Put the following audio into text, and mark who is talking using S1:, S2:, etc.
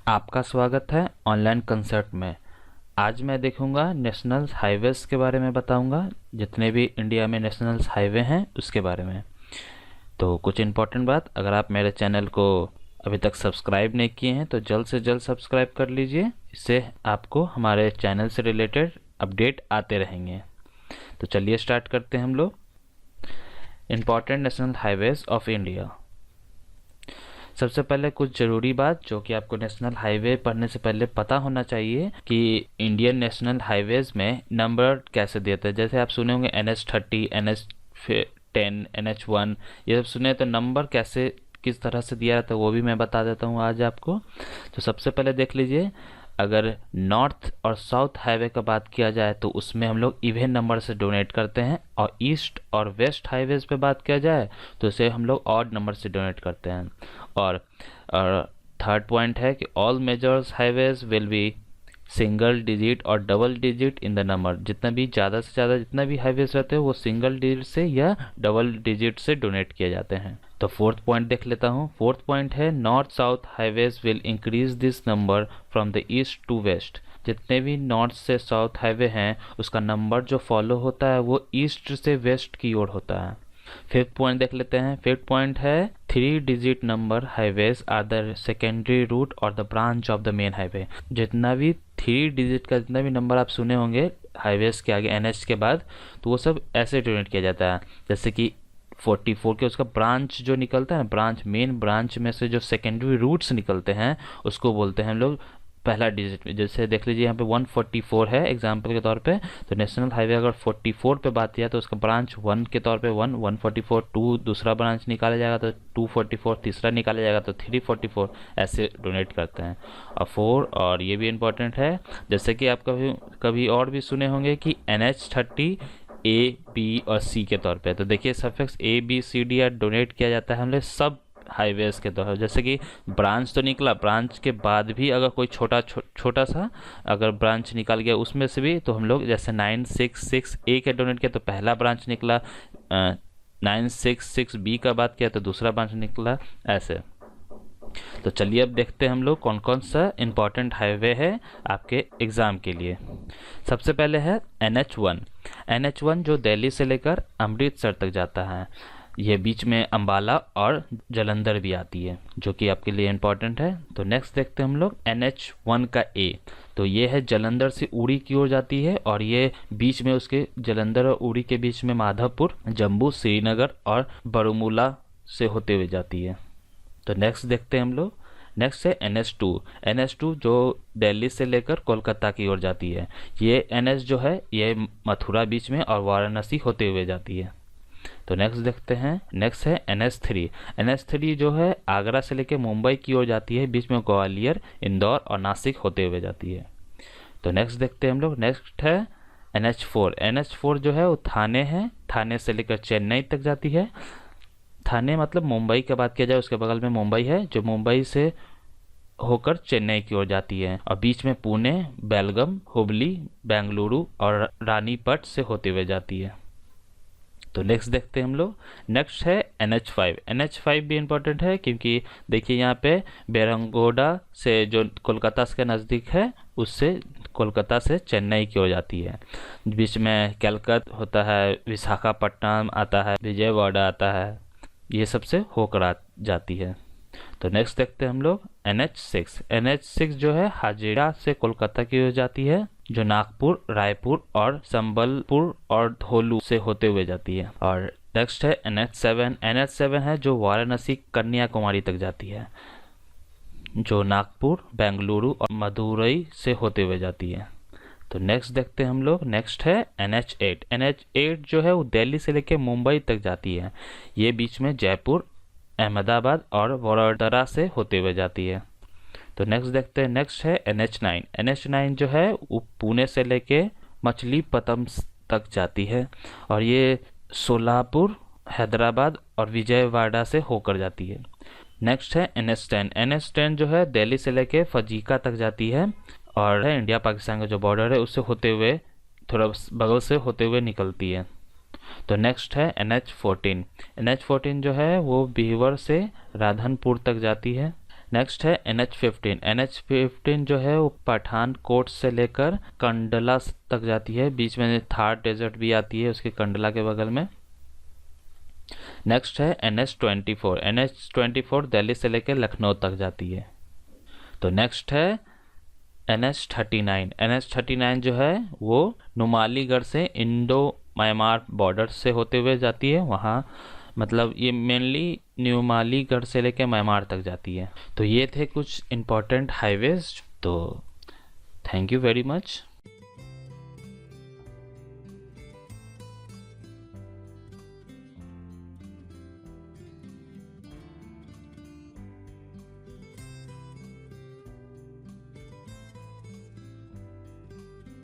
S1: आपका स्वागत है ऑनलाइन कंसर्ट में। आज मैं देखूंगा नेशनल हाईवेज़ के बारे में बताऊंगा, जितने भी इंडिया में नेशनल हाईवे हैं उसके बारे में। तो कुछ इम्पोर्टेंट बात, अगर आप मेरे चैनल को अभी तक सब्सक्राइब नहीं किए हैं तो जल्द से जल्द सब्सक्राइब कर लीजिए। इससे आपको हमारे चैनल से रिलेटेड अपडेट आते रहेंगे। तो चलिए स्टार्ट करते हैं हम लोग। Important national highways of India. सबसे पहले कुछ ज़रूरी बात जो कि आपको नेशनल हाईवे पढ़ने से पहले पता होना चाहिए कि इंडियन नेशनल हाईवेज़ में नंबर कैसे देते हैं। जैसे आप सुने होंगे NH30, NH10, NH1, ये सब सुने, तो नंबर कैसे किस तरह से दिया जाता है वो भी मैं बता देता हूँ आज आपको। तो सबसे पहले देख लीजिए, अगर नॉर्थ और साउथ हाईवे का बात किया जाए तो उसमें हम लोग इवन नंबर से डोनेट करते हैं, और ईस्ट और वेस्ट हाईवेज पे बात किया जाए तो उसे हम लोग ऑड नंबर से डोनेट करते हैं। और थर्ड पॉइंट है कि all majors highways will be single digit और double digit in the number. जितना भी ज़्यादा से ज़्यादा जितना भी हाईवेज रहते हैं वो सिंगल डिजिट से या डबल डिजिट से डोनेट किए जाते हैं। तो फोर्थ पॉइंट देख लेता हूँ। फोर्थ पॉइंट है north south highways will increase this number from the east to west. जितने भी नॉर्थ से साउथ हाईवे हैं उसका नंबर जो फॉलो होता है वो ईस्ट से वेस्ट की ओर होता है। फिफ्थ पॉइंट देख लेते हैं। फिफ्थ पॉइंट है 3 digit number highways are the secondary route और the branch of the main highway. जितना भी 3 डिजिट का जितना भी नंबर आप सुने होंगे हाईवेज के आगे NH के बाद, तो वो सब ऐसे डोनेट किया जाता है। जैसे कि 44 के उसका ब्रांच जो निकलता है ना, ब्रांच मेन ब्रांच में से जो सेकेंडरी रूट्स निकलते हैं उसको बोलते हैं हम लोग पहला डिजिट में। जैसे देख लीजिए यहाँ पे 144 है एग्जाम्पल के तौर पे, तो नेशनल हाईवे अगर 44 पे बात किया तो उसका ब्रांच 1 के तौर पे 1, 144, 2 दूसरा ब्रांच निकाला जाएगा तो 244, तीसरा निकाला जाएगा तो 344, ऐसे डोनेट करते हैं। और 4, और ये भी इम्पोर्टेंट है, जैसे कि आप कभी कभी और भी सुने होंगे कि NH30 A, B और C के तौर पे। तो देखिए suffix A, B, C, D donate किया जाता है हमने सब हाईवेज के तौर पर। जैसे कि ब्रांच तो निकला, ब्रांच के बाद भी अगर कोई छोटा सा अगर ब्रांच निकल गया उसमें से भी, तो हम लोग जैसे 966A के डोनेट किया तो पहला ब्रांच निकला, 966B का बात किया तो दूसरा ब्रांच निकला, ऐसे। तो चलिए अब देखते हैं हम लोग कौन कौन सा इम्पॉर्टेंट हाईवे है आपके एग्ज़ाम के लिए। सबसे पहले है NH1। NH1 जो दिल्ली से लेकर अमृतसर तक जाता है। ये बीच में अंबाला और जलंधर भी आती है, जो कि आपके लिए इम्पॉर्टेंट है। तो नेक्स्ट देखते हैं हम लोग NH1 का A। तो ये है जलंधर से उड़ी की ओर जाती है, और ये बीच में उसके जलंधर और उड़ी के बीच में माधवपुर, जम्मू, श्रीनगर और बारामूला से होते हुए जाती है। तो नेक्स्ट देखते हैं हम लोग। नेक्स्ट है NH2। NH2 जो दिल्ली से लेकर कोलकाता की ओर जाती है। ये NH जो है ये मथुरा बीच में और वाराणसी होते हुए जाती है। तो नेक्स्ट देखते हैं। नेक्स्ट है NH3। NH3 जो है आगरा से लेकर मुंबई की ओर जाती है, बीच में ग्वालियर, इंदौर और नासिक होते हुए जाती है। तो नेक्स्ट देखते हैं हम लोग। नेक्स्ट है NH4। NH4 जो है वो थाने है, थाने से लेकर चेन्नई तक जाती है। थाने मतलब मुंबई की बात किया जाए उसके बगल में मुंबई है, जो मुंबई से होकर चेन्नई की ओर जाती है, और बीच में पुणे, बेलगम, हुबली, बेंगलुरु और रानीपट से होते हुए जाती है। तो नेक्स्ट देखते हैं हम लोग। नेक्स्ट है NH5। NH5 भी इम्पोर्टेंट है क्योंकि देखिए यहाँ पे बेरंगोडा से जो कोलकाता के नज़दीक है उससे कोलकाता से चेन्नई की हो जाती है। बीच में कैलकत्ता होता है, विशाखापट्टनम आता है, विजयवाड़ा आता है, ये सबसे होकर जाती है। तो नेक्स्ट देखते हैं हम लोग NH6। NH6 जो है हाजीरा से कोलकाता की हो जाती है, जो नागपुर, रायपुर और संबलपुर और धोलू से होते हुए जाती है। और नेक्स्ट है NH7। NH7 है जो वाराणसी, कन्याकुमारी तक जाती है, जो नागपुर, बेंगलुरु और मदुरई से होते हुए जाती है। तो नेक्स्ट देखते हैं हम लोग। नेक्स्ट है NH8। NH8 जो है वो दिल्ली से लेकर मुंबई तक जाती है, ये बीच में जयपुर, अहमदाबाद और वडोदरा से होते हुए जाती है। तो नेक्स्ट देखते हैं। नेक्स्ट है NH9। NH9 जो है वो पुणे से लेके मछलीपट्टनम तक जाती है, और ये सोलापुर, हैदराबाद और विजयवाड़ा से होकर जाती है। नेक्स्ट है NH10। NH10 जो है दिल्ली से लेके फजीका तक जाती है, और इंडिया पाकिस्तान का जो बॉर्डर है उससे होते हुए थोड़ा बगल से होते हुए निकलती है। तो नेक्स्ट है NH14। NH14 जो है वो बीवर से राधनपुर तक जाती है। नेक्स्ट है NH15। NH15 जो है वो पठानकोट से लेकर कंडला तक जाती है, बीच में थार डेजर्ट भी आती है उसके कंडला के बगल में। नेक्स्ट है NH24। NH24 दिल्ली से लेकर लखनऊ तक जाती है। तो नेक्स्ट है NH39। NH39 जो है वो नुमालीगढ़ से इंडो म्यांमार बॉर्डर से होते हुए जाती है, वहाँ मतलब ये मेनली नुमालीगढ़ से लेकर म्यांमार तक जाती है। तो ये थे कुछ इम्पोर्टेंट हाईवेज। तो थैंक यू वेरी मच।